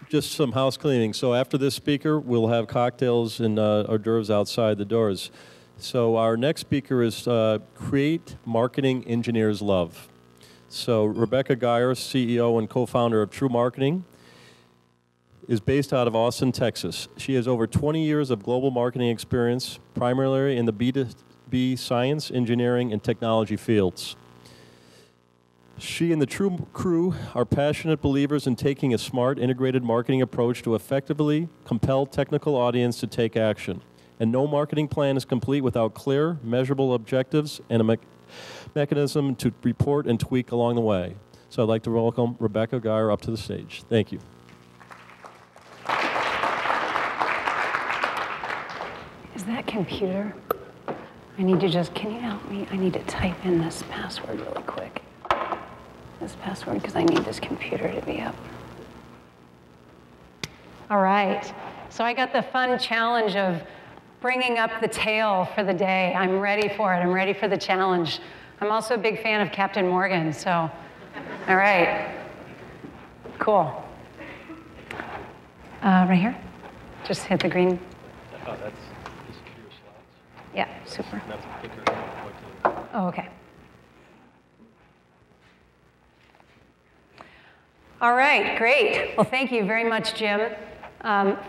just some house cleaning. So after this speaker, we'll have cocktails and hors d'oeuvres outside the doors. So our next speaker is Create Marketing Engineers Love. So Rebecca Geier, CEO and co-founder of True Marketing, is based out of Austin, Texas. She has over 20 years of global marketing experience, primarily in the B2B science, engineering, and technology fields. She and the True crew are passionate believers in taking a smart, integrated marketing approach to effectively compel technical audience to take action. And no marketing plan is complete without clear, measurable objectives and a mechanism to report and tweak along the way. So I'd like to welcome Rebecca Geier up to the stage. Thank you. Is that computer? I need to just, can you help me? I need to type in this password really quick. This password, because I need this computer to be up. All right, so I got the fun challenge of bringing up the tale for the day. I'm ready for it, I'm ready for the challenge. I'm also a big fan of Captain Morgan, so, all right, cool. Right here, just hit the green. Oh, that's just your slides. Yeah, super. That's a clicker. Oh, okay. All right, great. Well, thank you very much, Jim.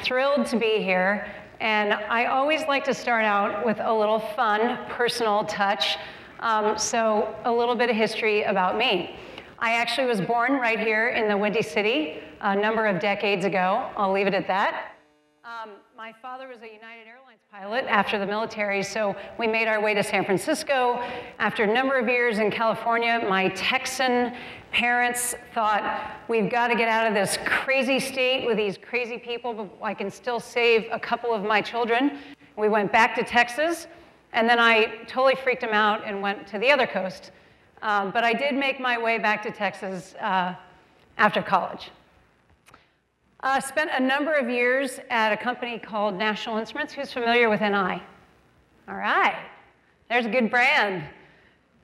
Thrilled to be here. And I always like to start out with a little fun, personal touch. So a little bit of history about me. I actually was born right here in the Windy City a number of decades ago. I'll leave it at that. My father was a United Airlines pilot after the military, so we made our way to San Francisco. After a number of years in California, my Texan parents thought, we've got to get out of this crazy state with these crazy people, but I can still save a couple of my children. We went back to Texas, and then I totally freaked them out and went to the other coast. But I did make my way back to Texas after college. Spent a number of years at a company called National Instruments. Who's familiar with NI? All right, there's a good brand.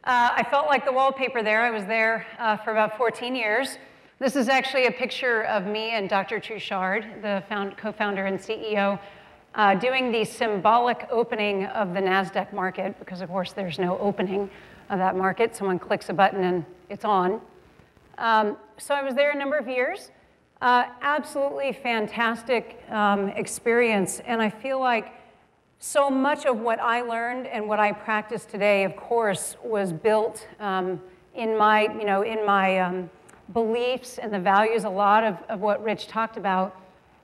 I felt like the wallpaper there. I was there for about 14 years. This is actually a picture of me and Dr. Truchard, the co-founder and CEO, doing the symbolic opening of the NASDAQ market, because of course there's no opening of that market. Someone clicks a button and it's on. So I was there a number of years. Absolutely fantastic experience, and I feel like so much of what I learned and what I practice today, of course, was built in my beliefs and the values, a lot of what Rich talked about,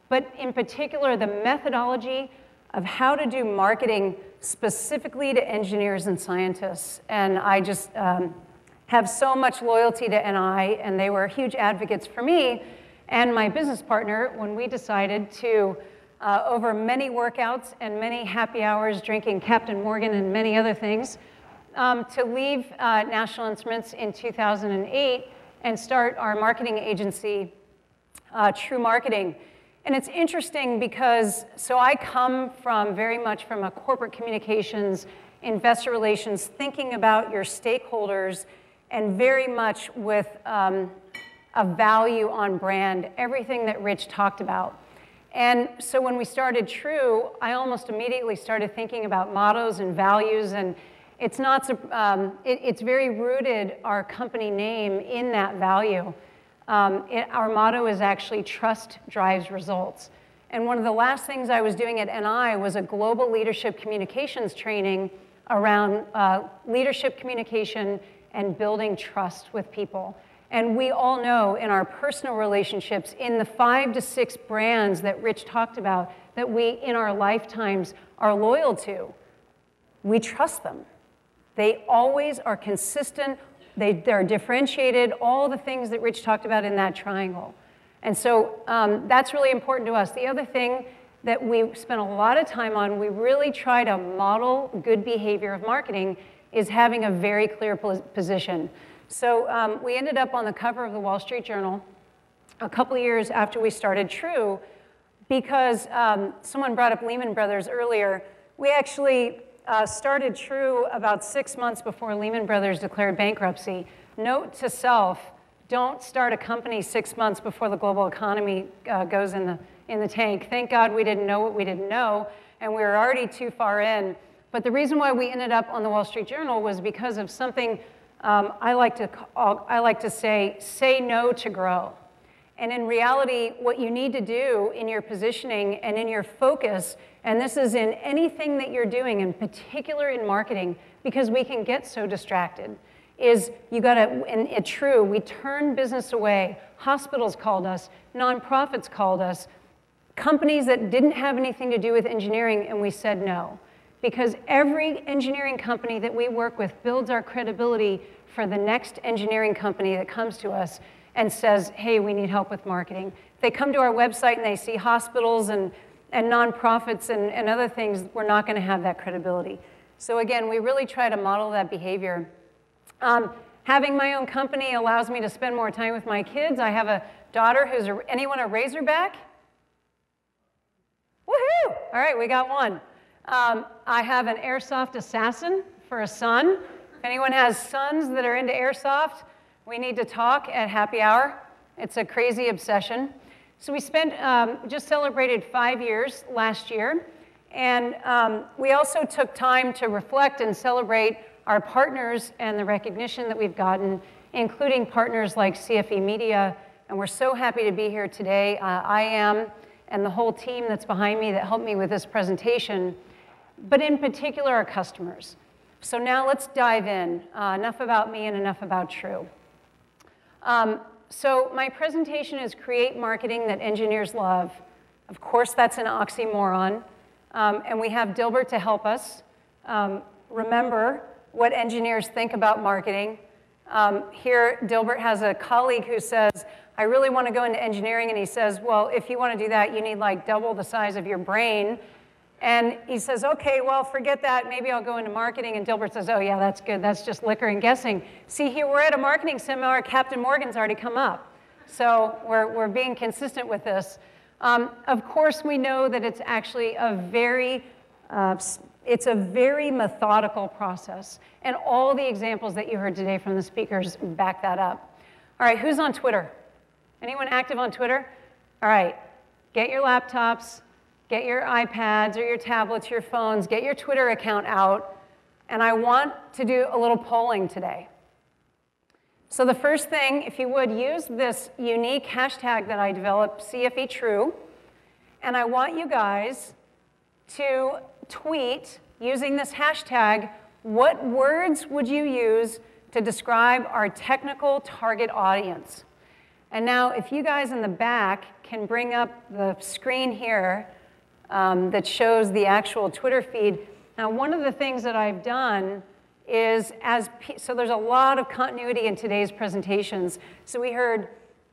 but in particular, the methodology of how to do marketing specifically to engineers and scientists. And I just have so much loyalty to NI, and they were huge advocates for me and my business partner when we decided to, over many workouts and many happy hours drinking Captain Morgan and many other things, to leave National Instruments in 2008 and start our marketing agency, True Marketing. And it's interesting because, so I come from very much from a corporate communications, investor relations, thinking about your stakeholders, and very much with a value on brand, everything that Rich talked about. And so when we started True, I almost immediately started thinking about mottos and values, and it's not, it's very rooted, our company name, in that value. Our motto is actually trust drives results. And one of the last things I was doing at NI was a global leadership communications training around leadership communication and building trust with people. And we all know in our personal relationships, in the 5 to 6 brands that Rich talked about, that we in our lifetimes are loyal to, we trust them. They always are consistent, they're differentiated, all the things that Rich talked about in that triangle. And so that's really important to us. The other thing that we spent a lot of time on, we really try to model good behavior of marketing, is having a very clear position. So we ended up on the cover of the Wall Street Journal a couple of years after we started True, because someone brought up Lehman Brothers earlier. We actually started True about 6 months before Lehman Brothers declared bankruptcy. Note to self, Don't start a company 6 months before the global economy goes in the tank. Thank God we didn't know what we didn't know, and we were already too far in. But the reason why we ended up on the Wall Street Journal was because of something I like to say no to grow. And in reality, what you need to do in your positioning and in your focus, and this is in anything that you're doing, in particular in marketing, because we can get so distracted, is you gotta, and it's true, we turn business away. Hospitals called us, nonprofits called us, companies that didn't have anything to do with engineering, and we said no. Because every engineering company that we work with builds our credibility for the next engineering company that comes to us and says, hey, we need help with marketing. If they come to our website and they see hospitals and nonprofits and other things, we're not gonna have that credibility. So again, we really try to model that behavior. Having my own company allows me to spend more time with my kids. I have a daughter who's, anyone a Razorback? Woohoo! All right, we got one. I have an airsoft assassin for a son. If anyone has sons that are into airsoft, we need to talk at happy hour. It's a crazy obsession. So we spent, just celebrated 5 years last year. And we also took time to reflect and celebrate our partners and the recognition that we've gotten, including partners like CFE Media. And we're so happy to be here today. I am, and the whole team that's behind me that helped me with this presentation, but in particular our customers. So now let's dive in. Enough about me and enough about True. So my presentation is create marketing that engineers love. Of course, that's an oxymoron. And we have Dilbert to help us remember what engineers think about marketing. Here, Dilbert has a colleague who says, I really want to go into engineering, and he says, well, if you want to do that, you need like double the size of your brain. And he says, okay, well, forget that, maybe I'll go into marketing. And Dilbert says, oh yeah, that's good, that's just liquor and guessing. See, here we're at a marketing seminar, Captain Morgan's already come up. So we're being consistent with this. Of course, we know that it's actually a very methodical process. And all the examples that you heard today from the speakers back that up. All right, who's on Twitter? Anyone active on Twitter? All right, get your laptops, get your iPads or your tablets, your phones, get your Twitter account out. And I want to do a little polling today. So the first thing, if you would, use this unique hashtag that I developed, CFE True. And I want you guys to tweet using this hashtag, what words would you use to describe our technical target audience? And now, if you guys in the back can bring up the screen here that shows the actual Twitter feed. Now, one of the things that I've done is, so there's a lot of continuity in today's presentations. So we heard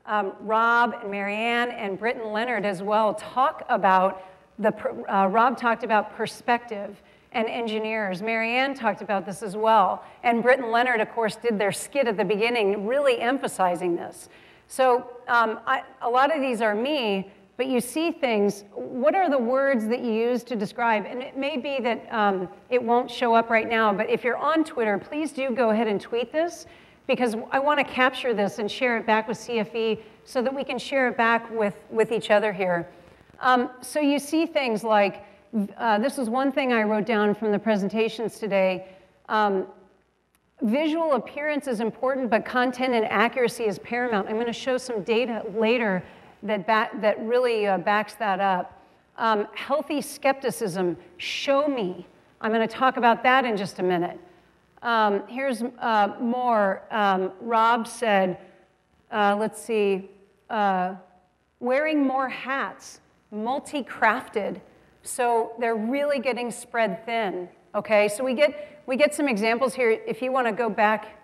Rob and Marianne and Britton Leonard as well talk about Rob talked about perspective and engineers. Marianne talked about this as well. And Britton Leonard, of course, did their skit at the beginning, really emphasizing this. So a lot of these are me, but you see things. What are the words that you use to describe? And it may be that it won't show up right now, but if you're on Twitter, please do go ahead and tweet this, because I want to capture this and share it back with CFE so that we can share it back with each other here. So you see things like, this is one thing I wrote down from the presentations today. Visual appearance is important, but content and accuracy is paramount. I'm going to show some data later that really backs that up. Healthy skepticism, show me. I'm going to talk about that in just a minute. Here's more. Rob said, let's see, wearing more hats, multi-crafted. So they're really getting spread thin. Okay, so we get some examples here. If you want to go back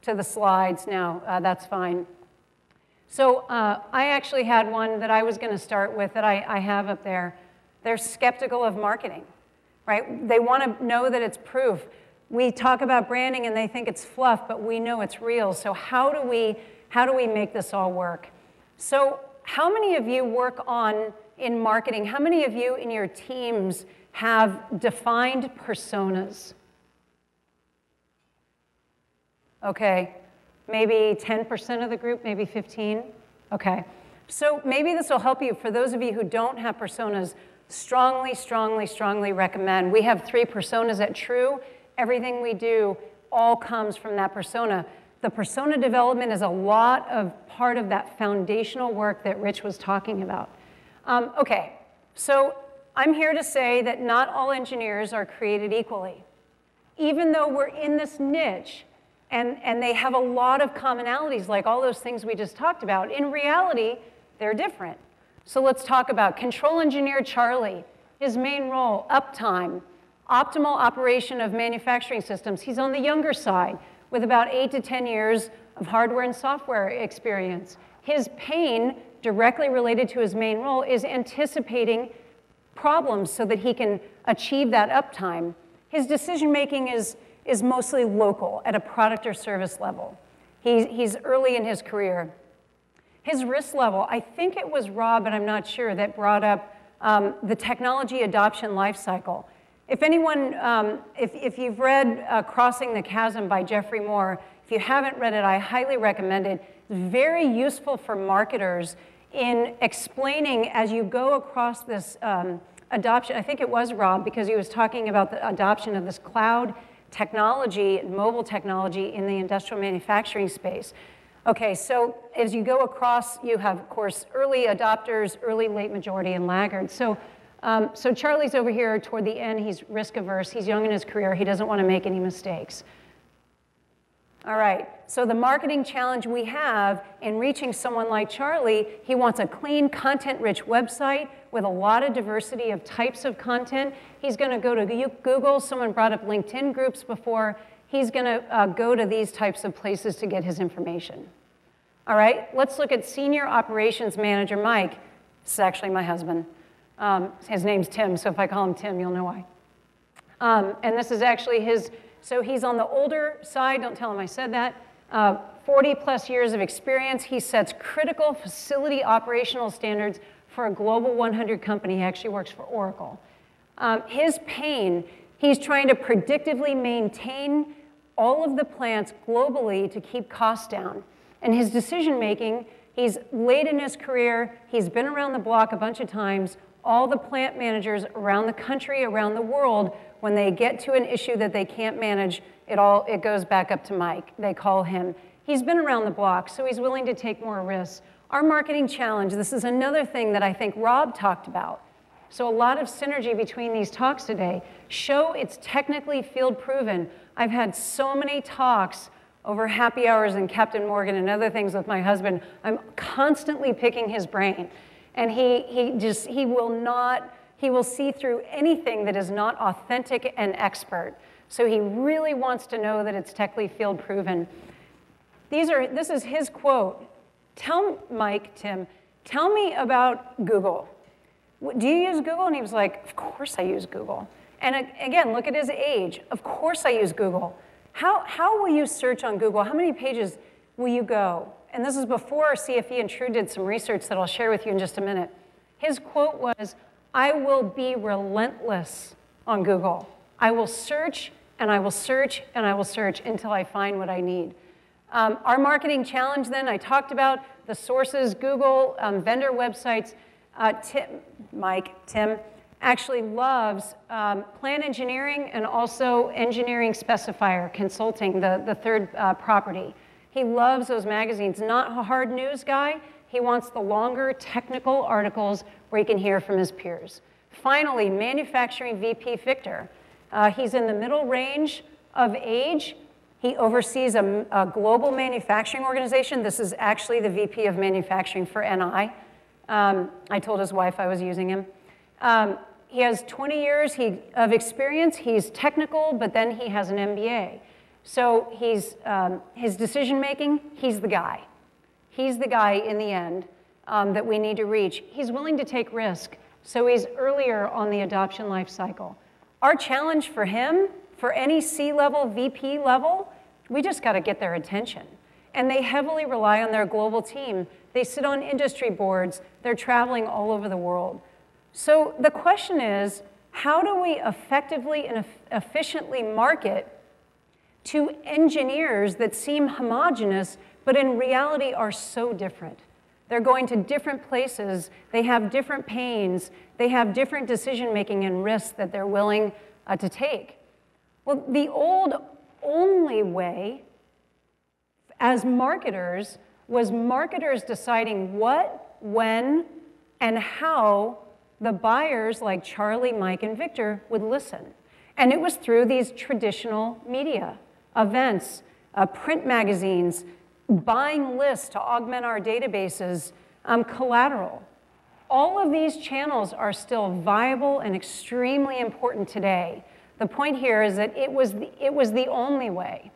to the slides now, that's fine. So I actually had one that I was going to start with that I have up there. They're skeptical of marketing, right? They want to know that it's proof. We talk about branding and they think it's fluff, but we know it's real. So how do we make this all work? So how many of you work in marketing? How many of you in your teams have defined personas? Okay, Maybe 10% of the group, maybe 15? Okay. So maybe this will help you. For those of you who don't have personas, strongly, strongly, strongly recommend. We have 3 personas at True. Everything we do all comes from that persona. The persona development is a lot of part of that foundational work that Rich was talking about. Okay, so I'm here to say that not all engineers are created equally. Even though we're in this niche, and they have a lot of commonalities, like all those things we just talked about, in reality, they're different. So let's talk about control engineer Charlie. His main role, uptime, optimal operation of manufacturing systems. He's on the younger side with about 8 to 10 years of hardware and software experience. His pain, directly related to his main role, is anticipating problems so that he can achieve that uptime. His decision-making is mostly local at a product or service level. He's early in his career. His risk level, I think it was Rob, but I'm not sure, that brought up the technology adoption lifecycle. If anyone, if you've read Crossing the Chasm by Jeffrey Moore, if you haven't read it, I highly recommend it. It's very useful for marketers in explaining as you go across this adoption. I think it was Rob, because he was talking about the adoption of this cloud technology, mobile technology in the industrial manufacturing space. Okay, so as you go across, you have, of course, early adopters, early, late majority, and laggards. So Charlie's over here toward the end. He's risk averse. He's young in his career. He doesn't want to make any mistakes. All right, so the marketing challenge we have in reaching someone like Charlie, he wants a clean, content-rich website with a lot of diversity of types of content. He's going to go to Google. Someone brought up LinkedIn groups before. He's going to go to these types of places to get his information. All right, let's look at Senior Operations Manager Mike. This is actually my husband. His name's Tim, so if I call him Tim, you'll know why. And this is actually his, so he's on the older side. Don't tell him I said that. 40 plus years of experience. He sets critical facility operational standards for a global 100 company. He actually works for Oracle. His pain, he's trying to predictively maintain all of the plants globally to keep costs down. And his decision making, he's late in his career, he's been around the block a bunch of times. All the plant managers around the country, around the world, when they get to an issue that they can't manage, it goes back up to Mike. They call him. He's been around the block, so he's willing to take more risks. Our marketing challenge, this is another thing that I think Rob talked about. So a lot of synergy between these talks today. Show it's technically field proven. I've had so many talks over happy hours and Captain Morgan and other things with my husband. I'm constantly picking his brain. And he will see through anything that is not authentic and expert. So he really wants to know that it's technically field proven. This is his quote. Tell Mike, Tim, tell me about Google. Do you use Google? And he was like, of course I use Google. And again, look at his age. Of course I use Google. How will you search on Google? How many pages will you go? And this is before CFE and True did some research that I'll share with you in just a minute. His quote was, I will be relentless on Google. I will search, and I will search, and I will search until I find what I need. Our marketing challenge then, I talked about the sources, Google, vendor websites. Tim actually loves plant engineering and also engineering specifier consulting, the third property. He loves those magazines. Not a hard news guy. He wants the longer technical articles where he can hear from his peers. Finally, manufacturing VP Victor. He's in the middle range of age. He oversees a global manufacturing organization. This is actually the VP of manufacturing for NI. I told his wife I was using him. He has 20 years of experience. He's technical, but then he has an MBA. So his decision making, he's the guy. He's the guy in the end that we need to reach. He's willing to take risk, so he's earlier on the adoption life cycle. Our challenge for him, for any C-level, VP level, we just got to get their attention. And they heavily rely on their global team. They sit on industry boards. They're traveling all over the world. So the question is, how do we effectively and efficiently market to engineers that seem homogeneous, but in reality are so different. They're going to different places, they have different pains, they have different decision-making and risks that they're willing to take. Well, the old only way as marketers was marketers deciding what, when, and how the buyers like Charlie, Mike, and Victor would listen. And it was through these traditional media, events, print magazines, buying lists to augment our databases, collateral. All of these channels are still viable and extremely important today. The point here is that it was the only way.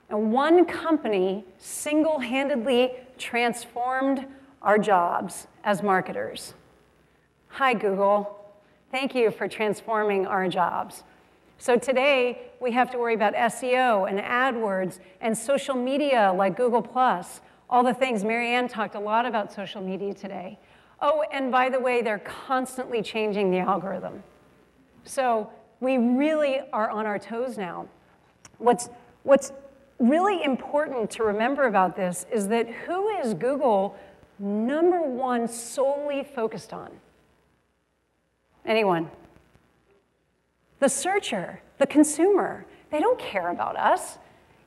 And one company single-handedly transformed our jobs as marketers. Hi, Google. Thank you for transforming our jobs. So today, we have to worry about SEO and AdWords and social media like Google+, all the things. Marianne talked a lot about social media today. Oh, and by the way, they're constantly changing the algorithm. So we really are on our toes now. What's really important to remember about this is that who is Google #1 solely focused on? Anyone? The searcher, the consumer. They don't care about us.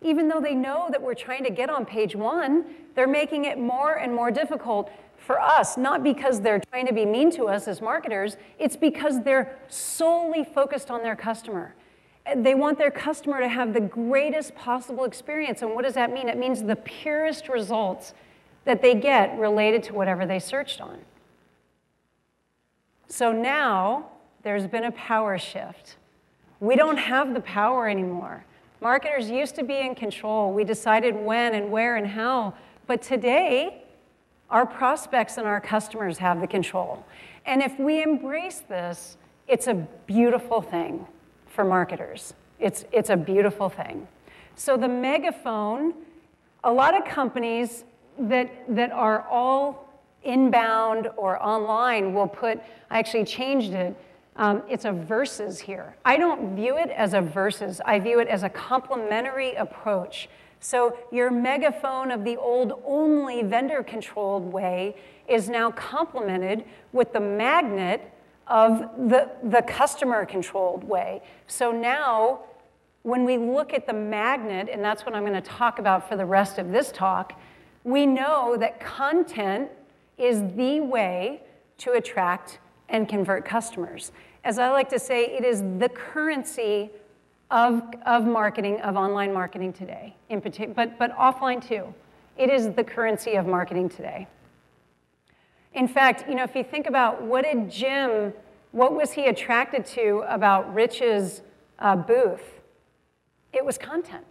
Even though they know that we're trying to get on page 1, they're making it more and more difficult for us, not because they're trying to be mean to us as marketers, it's because they're solely focused on their customer. They want their customer to have the greatest possible experience. And what does that mean? It means the purest results that they get related to whatever they searched on. So now there's been a power shift. We don't have the power anymore. Marketers used to be in control. We decided when and where and how. But today, our prospects and our customers have the control. And if we embrace this, it's a beautiful thing for marketers. It's a beautiful thing. So the megaphone, a lot of companies that are all inbound or online will put, I actually changed it, it's a versus here. I don't view it as a versus. I view it as a complementary approach. So your megaphone of the old only vendor-controlled way is now complemented with the magnet of the customer-controlled way. So now, when we look at the magnet, and that's what I'm going to talk about for the rest of this talk, we know that content is the way to attract and convert customers. As I like to say, it is the currency of marketing, of online marketing today, in particular, but offline too. It is the currency of marketing today. In fact, if you think about what was he attracted to about Rich's booth? It was content.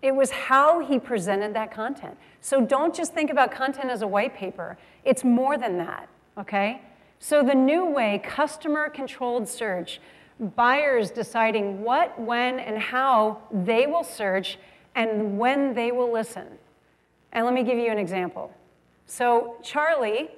It was how he presented that content. So don't just think about content as a white paper. It's more than that, okay? So the new way, customer-controlled search, buyers deciding what, when, and how they will search and when they will listen. And let me give you an example. So Charlie,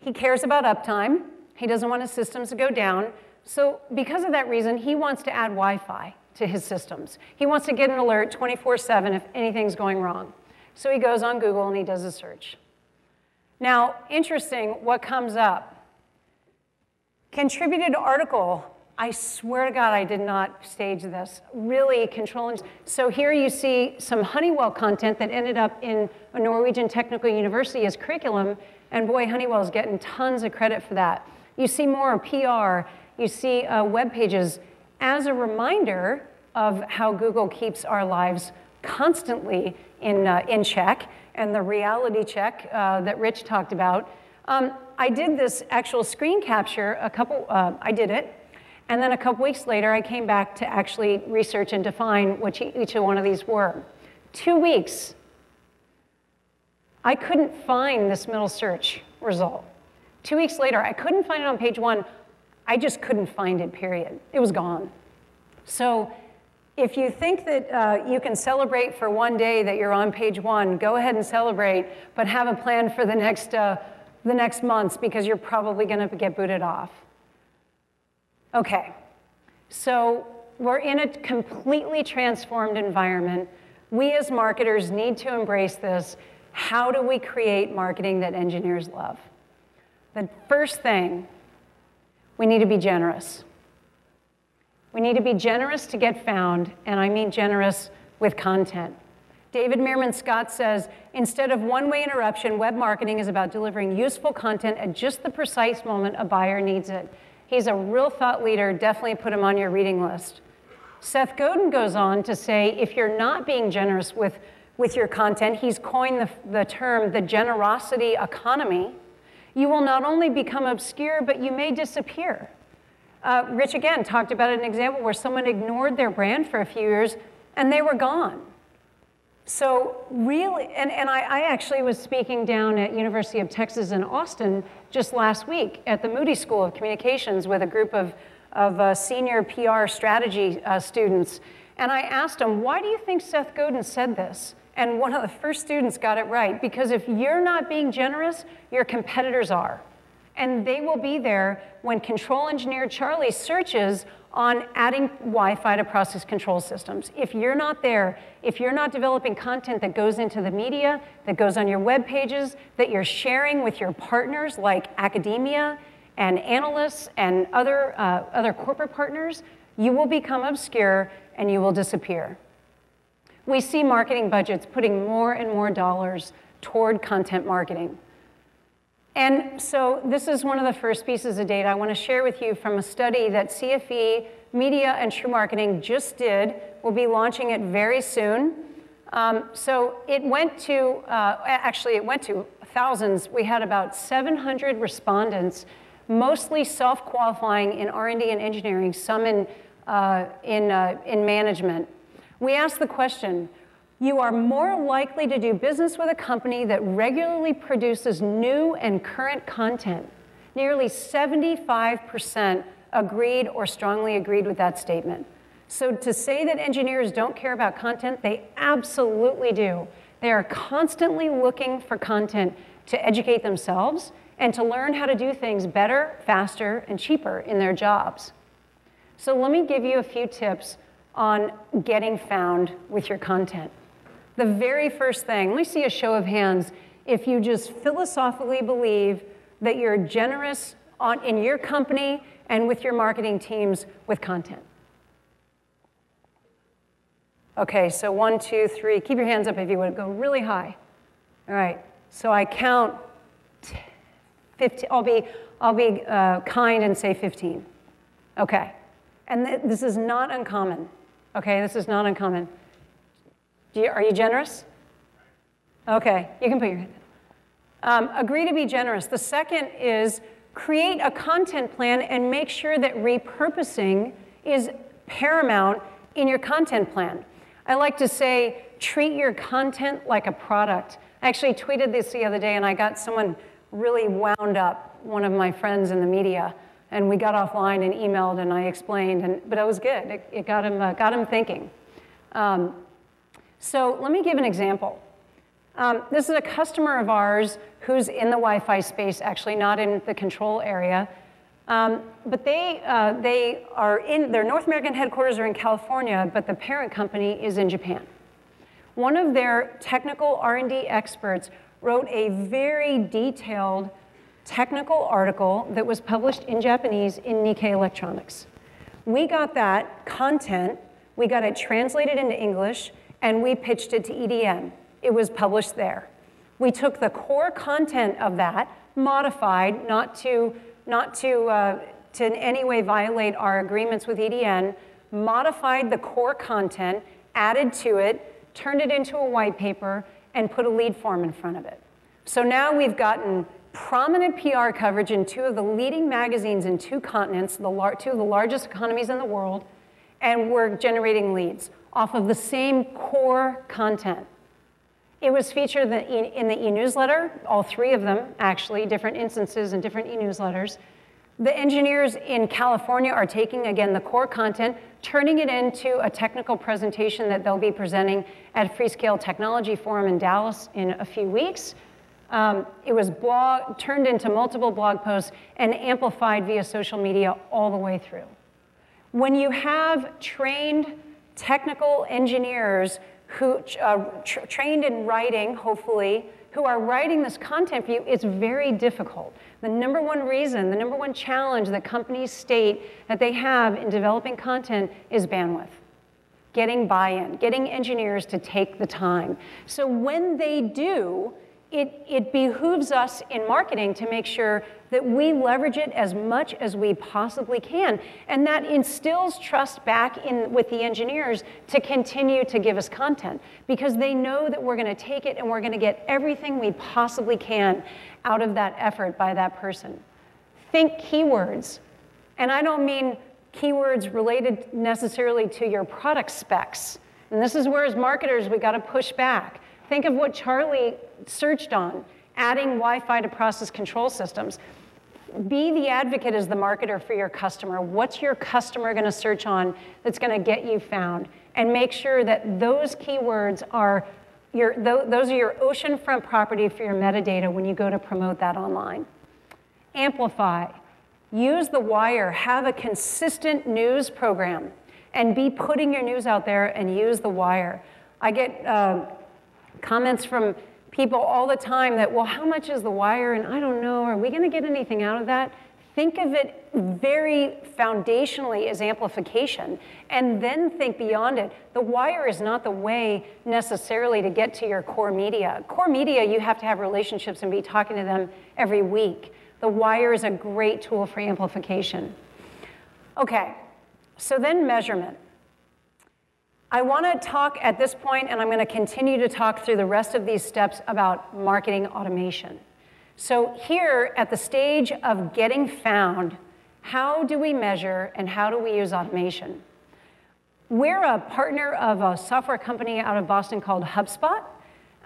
he cares about uptime. He doesn't want his systems to go down. So because of that reason, he wants to add Wi-Fi to his systems. He wants to get an alert 24/7 if anything's going wrong. So he goes on Google and he does a search. Now, interesting, what comes up? Contributed article. I swear to God, I did not stage this. Really controlling. So here you see some Honeywell content that ended up in a Norwegian Technical University as curriculum, and boy, Honeywell's getting tons of credit for that. You see more PR. You see web pages as a reminder of how Google keeps our lives constantly in check, and the reality check that Rich talked about. I did this actual screen capture I did it, and then a couple weeks later I came back to actually research and define what each one of these were. 2 weeks, I couldn't find this middle search result. 2 weeks later, I couldn't find it on page 1. I just couldn't find it, period. It was gone. So if you think that you can celebrate for one day that you're on page 1, go ahead and celebrate, but have a plan for the next months because you're probably going to get booted off. Okay, so we're in a completely transformed environment. We as marketers need to embrace this. How do we create marketing that engineers love? The first thing, we need to be generous. We need to be generous to get found, and I mean generous with content. David Meerman Scott says, instead of one-way interruption, web marketing is about delivering useful content at just the precise moment a buyer needs it. He's a real thought leader. Definitely put him on your reading list. Seth Godin goes on to say, if you're not being generous with your content, he's coined the term the generosity economy, you will not only become obscure, but you may disappear. Rich, again, talked about an example where someone ignored their brand for a few years, and they were gone. So really, and I actually was speaking down at University of Texas in Austin just last week at the Moody School of Communications with a group of senior PR strategy students. And I asked them, why do you think Seth Godin said this? And one of the first students got it right, because if you're not being generous, your competitors are. And they will be there when control engineer Charlie searches on adding Wi-Fi to process control systems. If you're not there, if you're not developing content that goes into the media, that goes on your web pages, that you're sharing with your partners like academia and analysts and other corporate partners, you will become obscure and you will disappear. We see marketing budgets putting more and more dollars toward content marketing. And so this is one of the first pieces of data I want to share with you from a study that CFE, Media and True Marketing just did. We'll be launching it very soon. So it went to, actually it went to thousands. We had about 700 respondents, mostly self-qualifying in R&D and engineering, some in management. We asked the question, you are more likely to do business with a company that regularly produces new and current content. Nearly 75% agreed or strongly agreed with that statement. So to say that engineers don't care about content, they absolutely do. They are constantly looking for content to educate themselves and to learn how to do things better, faster, and cheaper in their jobs. So let me give you a few tips on getting found with your content. The very first thing, let me see a show of hands, if you just philosophically believe that you're generous in your company and with your marketing teams with content. Okay, so 1, 2, 3, keep your hands up if you would, go really high. All right, so I count 15, I'll be kind and say 15. Okay, and this is not uncommon. Okay, this is not uncommon. Are you generous? Okay, you can put your hand down. Agree to be generous. The second is create a content plan and make sure that repurposing is paramount in your content plan. I like to say, treat your content like a product. I actually tweeted this the other day and I got someone really wound up, one of my friends in the media, and we got offline and emailed and I explained, but it was good. It got him thinking. So let me give an example. This is a customer of ours who's in the Wi-Fi space, actually not in the control area. But they are in, their North American headquarters are in California, but the parent company is in Japan. One of their technical R&D experts wrote a very detailed technical article that was published in Japanese in Nikkei Electronics. We got that content, we got it translated into English, and we pitched it to EDN. It was published there. We took the core content of that, modified, not to in any way violate our agreements with EDN, modified the core content, added to it, turned it into a white paper, and put a lead form in front of it. So now we've gotten prominent PR coverage in 2 of the leading magazines in 2 continents, 2 of the largest economies in the world, and we're generating leads off of the same core content. It was featured in the e-newsletter, all 3 of them, actually, different instances and different e-newsletters. The engineers in California are taking, again, the core content, turning it into a technical presentation that they'll be presenting at Freescale Technology Forum in Dallas in a few weeks. It was turned into multiple blog posts and amplified via social media all the way through. When you have trained technical engineers who trained in writing, hopefully, who are writing this content for you, it's very difficult. The number one reason, the number one challenge that companies state that they have in developing content is bandwidth. Getting buy-in, getting engineers to take the time. So when they do, it behooves us in marketing to make sure that we leverage it as much as we possibly can. And that instills trust back in with the engineers to continue to give us content, because they know that we're going to take it and we're going to get everything we possibly can out of that effort by that person. Think keywords. And I don't mean keywords related necessarily to your product specs. And this is where, as marketers, we got to push back. Think of what Charlie searched on, adding Wi-Fi to process control systems. Be the advocate as the marketer for your customer. What's your customer going to search on that's going to get you found? And make sure that those keywords are those are your oceanfront property for your metadata when you go to promote that online. Amplify. Use the wire. Have a consistent news program and be putting your news out there, and use the wire. I get comments from people all the time that, well, how much is the wire? And I don't know, are we going to get anything out of that? Think of it very foundationally as amplification, and then think beyond it. The wire is not the way necessarily to get to your core media. Core media, you have to have relationships and be talking to them every week. The wire is a great tool for amplification. Okay, so then measurement. I want to talk at this point, and I'm going to continue to talk through the rest of these steps about marketing automation. So here at the stage of getting found, how do we measure and how do we use automation? We're a partner of a software company out of Boston called HubSpot,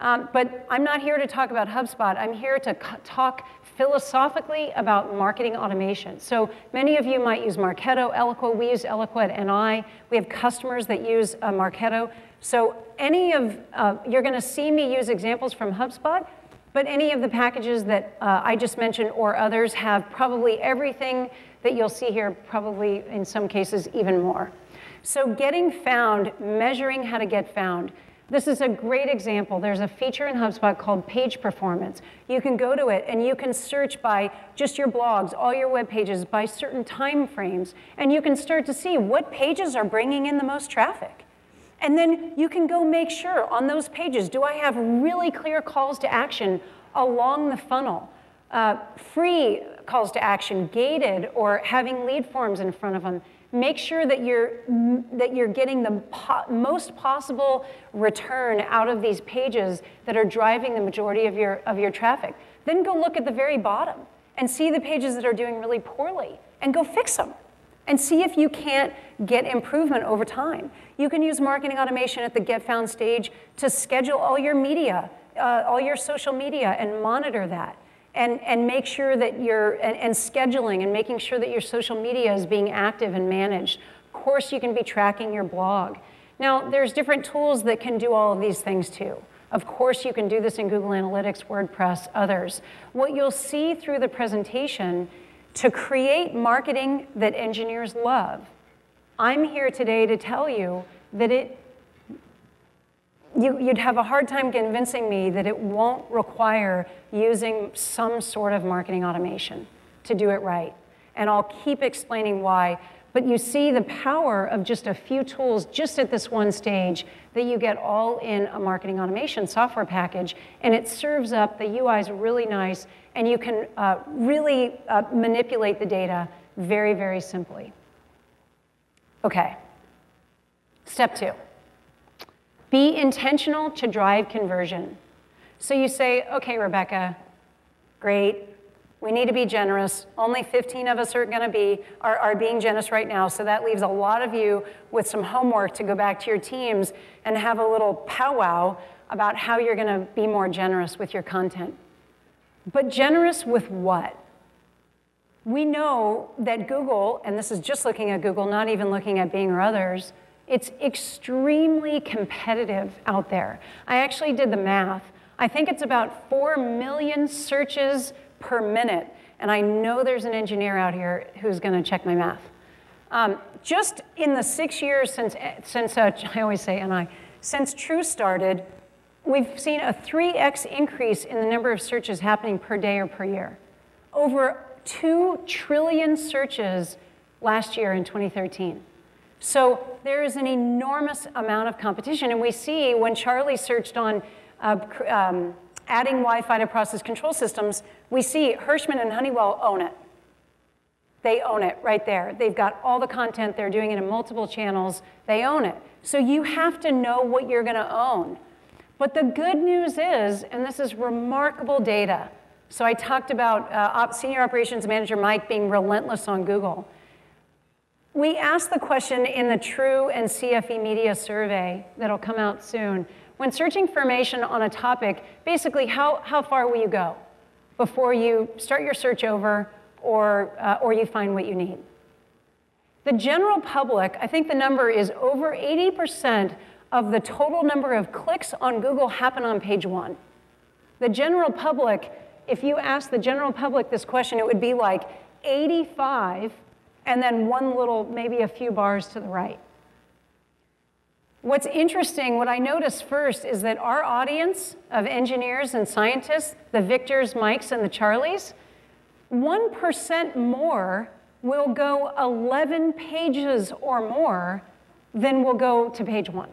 but I'm not here to talk about HubSpot. I'm here to talk philosophically about marketing automation. So many of you might use Marketo, Eloqua. We use Eloqua at NI. We have customers that use Marketo. So you're going to see me use examples from HubSpot, but any of the packages that I just mentioned or others have probably everything that you'll see here, probably in some cases even more. So getting found, measuring how to get found. This is a great example. There's a feature in HubSpot called Page Performance. You can go to it and you can search by just your blogs, all your web pages, by certain time frames, and you can start to see what pages are bringing in the most traffic. And then you can go make sure on those pages, do I have really clear calls to action along the funnel? Free calls to action, gated, or having lead forms in front of them. Make sure that you're getting the most possible return out of these pages that are driving the majority of your traffic. Then go look at the very bottom and see the pages that are doing really poorly and go fix them and see if you can't get improvement over time. You can use marketing automation at the Get Found stage to schedule all your media, all your social media, and monitor that. And make sure that and scheduling and making sure that your social media is being active and managed. Of course, you can be tracking your blog. Now, there's different tools that can do all of these things too. Of course, you can do this in Google Analytics, WordPress, others. What you'll see through the presentation, to create marketing that engineers love, I'm here today to tell you that you'd have a hard time convincing me that it won't require using some sort of marketing automation to do it right. And I'll keep explaining why. But you see the power of just a few tools just at this one stage that you get all in a marketing automation software package, and it serves up, the UI is really nice, and you can really manipulate the data very, very simply. Okay, step 2. Be intentional to drive conversion. So you say, okay, Rebecca, great. We need to be generous. Only 15 of us are being generous right now, so that leaves a lot of you with some homework to go back to your teams and have a little powwow about how you're going to be more generous with your content. But generous with what? We know that Google, and this is just looking at Google, not even looking at Bing or others, it's extremely competitive out there. I actually did the math. I think it's about 4 million searches per minute. And I know there's an engineer out here who's going to check my math. Just in the 6 years I always say NI, since True started, we've seen a 3x increase in the number of searches happening per day or per year. Over 2 trillion searches last year in 2013. So there is an enormous amount of competition. And we see when Charlie searched on adding Wi-Fi to process control systems, we see Hirschman and Honeywell own it. They own it right there. They've got all the content. They're doing it in multiple channels. They own it. So you have to know what you're going to own. But the good news is, and this is remarkable data, so I talked about Senior Operations Manager Mike being relentless on Google. We asked the question in the True and CFE Media survey that'll come out soon. When searching for information on a topic, basically how far will you go before you start your search over or you find what you need? The general public, I think the number is over 80% of the total number of clicks on Google happen on page 1. The general public, if you ask the general public this question, it would be like 85 and then one little, maybe a few bars to the right. What's interesting, what I noticed first is that our audience of engineers and scientists, the Victors, Mikes, and the Charlies, 1% more will go 11 pages or more than will go to page 1.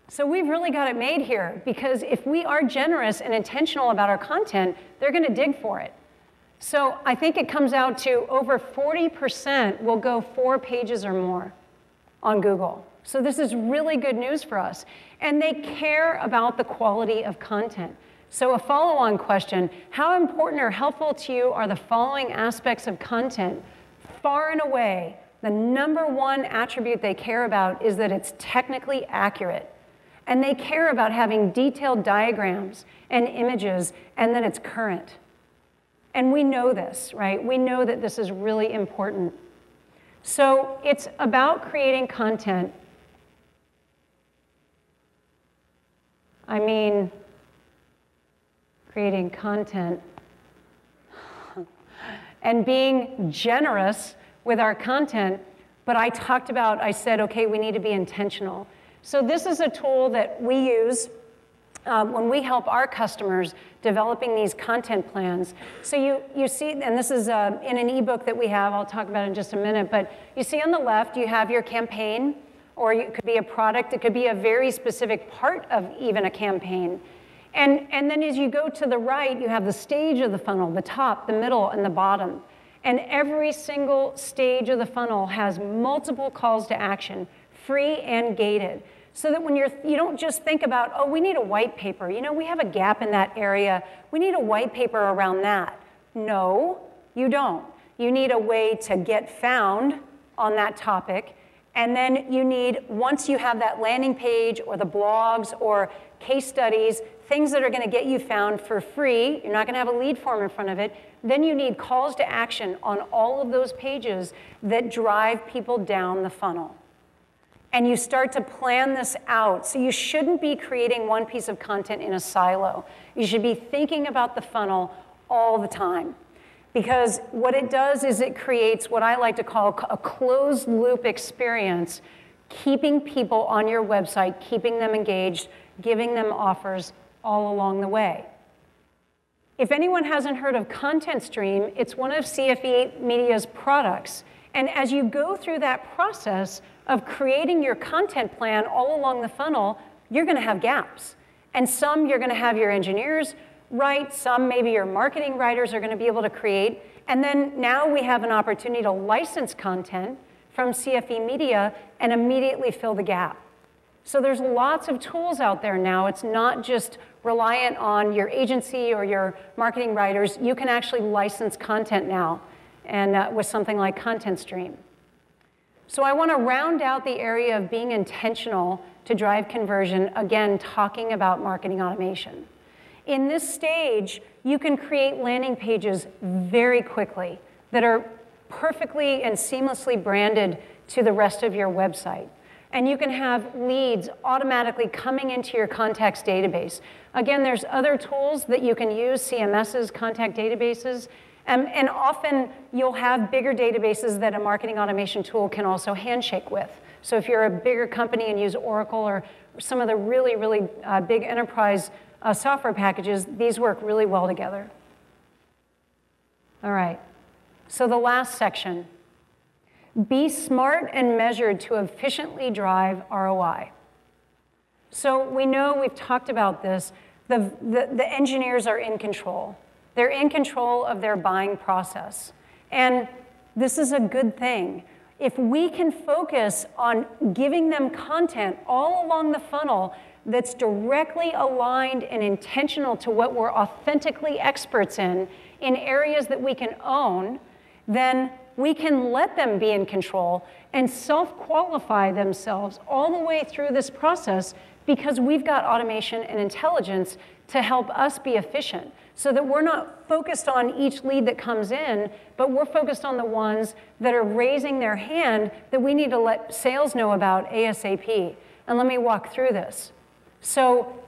So we've really got it made here, because if we are generous and intentional about our content, they're going to dig for it. So I think it comes out to over 40% will go 4 pages or more on Google. So this is really good news for us. And they care about the quality of content. So a follow-on question, how important or helpful to you are the following aspects of content? Far and away, the #1 attribute they care about is that it's technically accurate. And they care about having detailed diagrams and images and that it's current. And we know this, right? We know that this is really important. So it's about creating content. I mean, creating content and being generous with our content. But I said, okay, we need to be intentional. So this is a tool that we use when we help our customers developing these content plans. So you see, and this is in an ebook that we have, I'll talk about it in just a minute, but you see on the left, you have your campaign, or it could be a product, it could be a very specific part of even a campaign. And then as you go to the right, you have the stage of the funnel, the top, the middle, and the bottom. And every single stage of the funnel has multiple calls to action, free and gated. So that when you don't just think about, oh, we need a white paper. You know, we have a gap in that area. We need a white paper around that. No, you don't. You need a way to get found on that topic. And then you need, once you have that landing page or the blogs or case studies, things that are going to get you found for free, you're not going to have a lead form in front of it, then you need calls to action on all of those pages that drive people down the funnel. And you start to plan this out. So you shouldn't be creating one piece of content in a silo. You should be thinking about the funnel all the time. Because what it does is it creates what I like to call a closed loop experience, keeping people on your website, keeping them engaged, giving them offers all along the way. If anyone hasn't heard of Content Stream, it's one of CFE Media's products. And as you go through that process of creating your content plan all along the funnel, you're going to have gaps. And some you're going to have your engineers write, some maybe your marketing writers are going to be able to create. And then now we have an opportunity to license content from CFE Media and immediately fill the gap. So there's lots of tools out there now. It's not just reliant on your agency or your marketing writers. You can actually license content now, and with something like Content Stream. So I want to round out the area of being intentional to drive conversion, again, talking about marketing automation. In this stage, you can create landing pages very quickly that are perfectly and seamlessly branded to the rest of your website. And you can have leads automatically coming into your contacts database. Again, there's other tools that you can use, CMSs, contact databases, And often you'll have bigger databases that a marketing automation tool can also handshake with. So if you're a bigger company and use Oracle or some of the really, really big enterprise software packages, these work really well together. All right, so the last section. Be smart and measured to efficiently drive ROI. So we know, we've talked about this, the engineers are in control. They're in control of their buying process. And this is a good thing. If we can focus on giving them content all along the funnel that's directly aligned and intentional to what we're authentically experts in areas that we can own, then we can let them be in control and self-qualify themselves all the way through this process because we've got automation and intelligence to help us be efficient so that we're not focused on each lead that comes in, but we're focused on the ones that are raising their hand that we need to let sales know about ASAP. And let me walk through this. So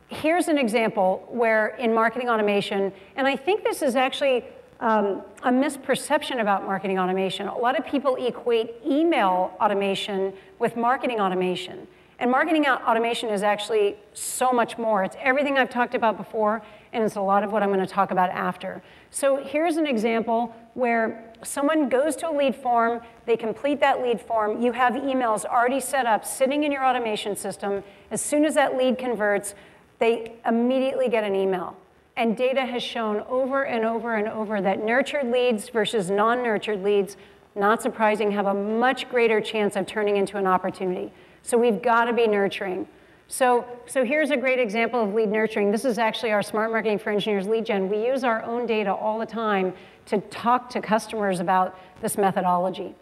here's an example where in marketing automation, and I think this is actually a misperception about marketing automation. A lot of people equate email automation with marketing automation. And marketing automation is actually so much more. It's everything I've talked about before, and it's a lot of what I'm going to talk about after. So here's an example where someone goes to a lead form, they complete that lead form, you have emails already set up, sitting in your automation system. As soon as that lead converts, they immediately get an email. And data has shown over and over and over that nurtured leads versus non-nurtured leads, not surprising, have a much greater chance of turning into an opportunity. So we've got to be nurturing. So here's a great example of lead nurturing. This is actually our Smart Marketing for Engineers lead gen. We use our own data all the time to talk to customers about this methodology.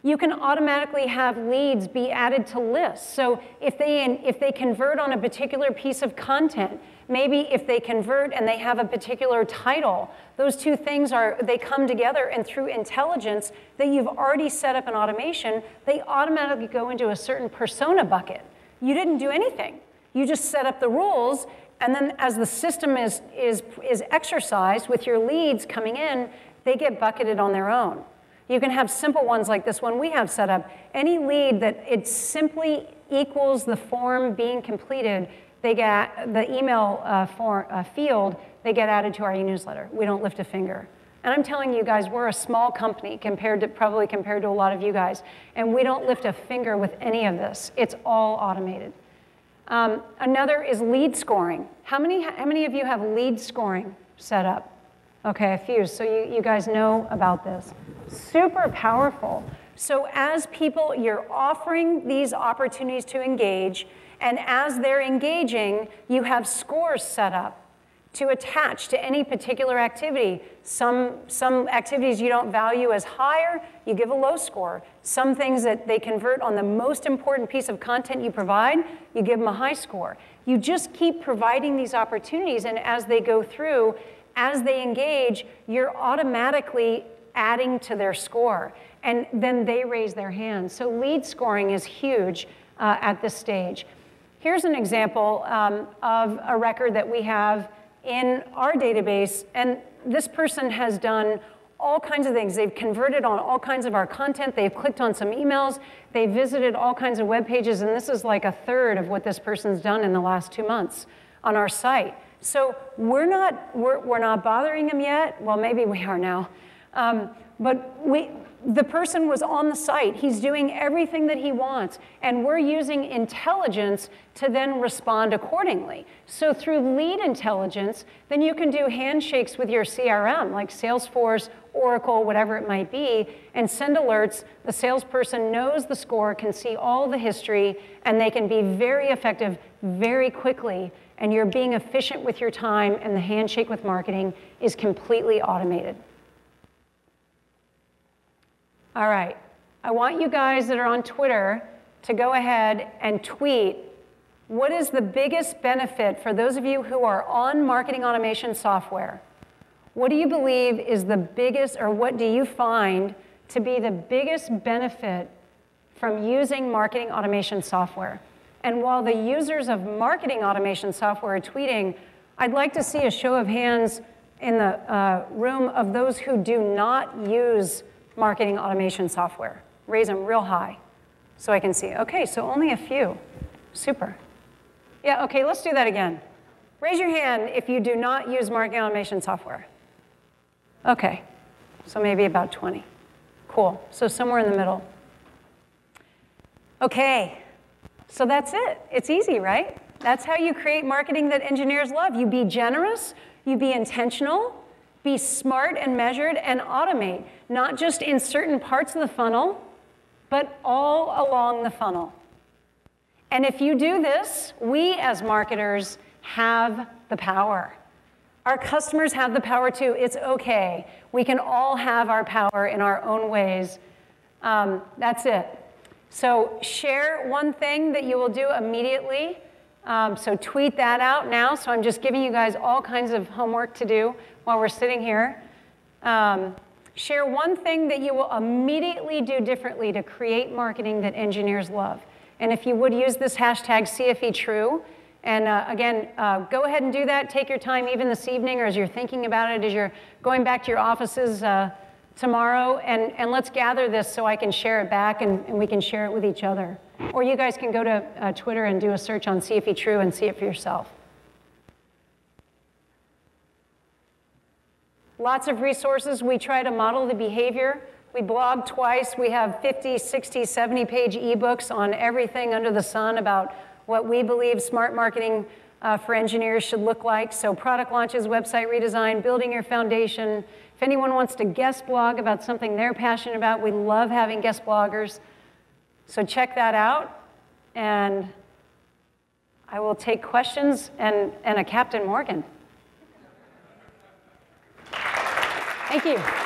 You can automatically have leads be added to lists. So if they convert on a particular piece of content, maybe if they convert and they have a particular title, those two things they come together, and through intelligence that you've already set up in automation, they automatically go into a certain persona bucket. You didn't do anything. You just set up the rules, and then as the system is exercised with your leads coming in, they get bucketed on their own. You can have simple ones like this one we have set up. Any lead that it simply equals the form being completed, they get the email field, they get added to our e-newsletter. We don't lift a finger. And I'm telling you guys, we're a small company probably compared to a lot of you guys, and we don't lift a finger with any of this. It's all automated. Another is lead scoring. How many of you have lead scoring set up? Okay, a few, so you guys know about this. Super powerful. So as people, you're offering these opportunities to engage, and as they're engaging, you have scores set up to attach to any particular activity. Some activities you don't value as higher, you give a low score. Some things that they convert on the most important piece of content you provide, you give them a high score. You just keep providing these opportunities, and as they go through, as they engage, you're automatically adding to their score, and then they raise their hands. So lead scoring is huge at this stage. Here's an example of a record that we have in our database, and this person has done all kinds of things. They've converted on all kinds of our content, they've clicked on some emails, they visited all kinds of web pages, and this is like a third of what this person's done in the last 2 months on our site. So we're not bothering them yet. Well, maybe we are now. But the person was on the site. He's doing everything that he wants. And we're using intelligence to then respond accordingly. So through lead intelligence, then you can do handshakes with your CRM, like Salesforce, Oracle, whatever it might be, and send alerts. The salesperson knows the score, can see all the history, and they can be very effective very quickly. And you're being efficient with your time, and the handshake with marketing is completely automated. All right, I want you guys that are on Twitter to go ahead and tweet, what is the biggest benefit for those of you who are on marketing automation software? What do you believe is the biggest, or what do you find to be the biggest benefit from using marketing automation software? And while the users of marketing automation software are tweeting, I'd like to see a show of hands room of those who do not use marketing automation software? Raise them real high so I can see. Okay, so only a few. Super. Yeah, okay, let's do that again. Raise your hand if you do not use marketing automation software. Okay, so maybe about 20. Cool, so somewhere in the middle. Okay, so that's it. It's easy, right? That's how you create marketing that engineers love. You be generous, you be intentional, be smart and measured, and automate, not just in certain parts of the funnel, but all along the funnel. And if you do this, we as marketers have the power. Our customers have the power too. It's okay. We can all have our power in our own ways. That's it. So share one thing that you will do immediately. So tweet that out now. So I'm just giving you guys all kinds of homework to do while we're sitting here. Share one thing that you will immediately do differently to create marketing that engineers love. And if you would use this hashtag CFETrue, and again, go ahead and do that. Take your time even this evening or as you're thinking about it, as you're going back to your offices tomorrow, and let's gather this so I can share it back and we can share it with each other. Or you guys can go to Twitter and do a search on CFETrue and see it for yourself. Lots of resources. We try to model the behavior. We blog twice. We have 50, 60, 70-page ebooks on everything under the sun about what we believe smart marketing for engineers should look like. So product launches, website redesign, building your foundation. If anyone wants to guest blog about something they're passionate about, we love having guest bloggers. So check that out. And I will take questions and a Captain Morgan. Thank you.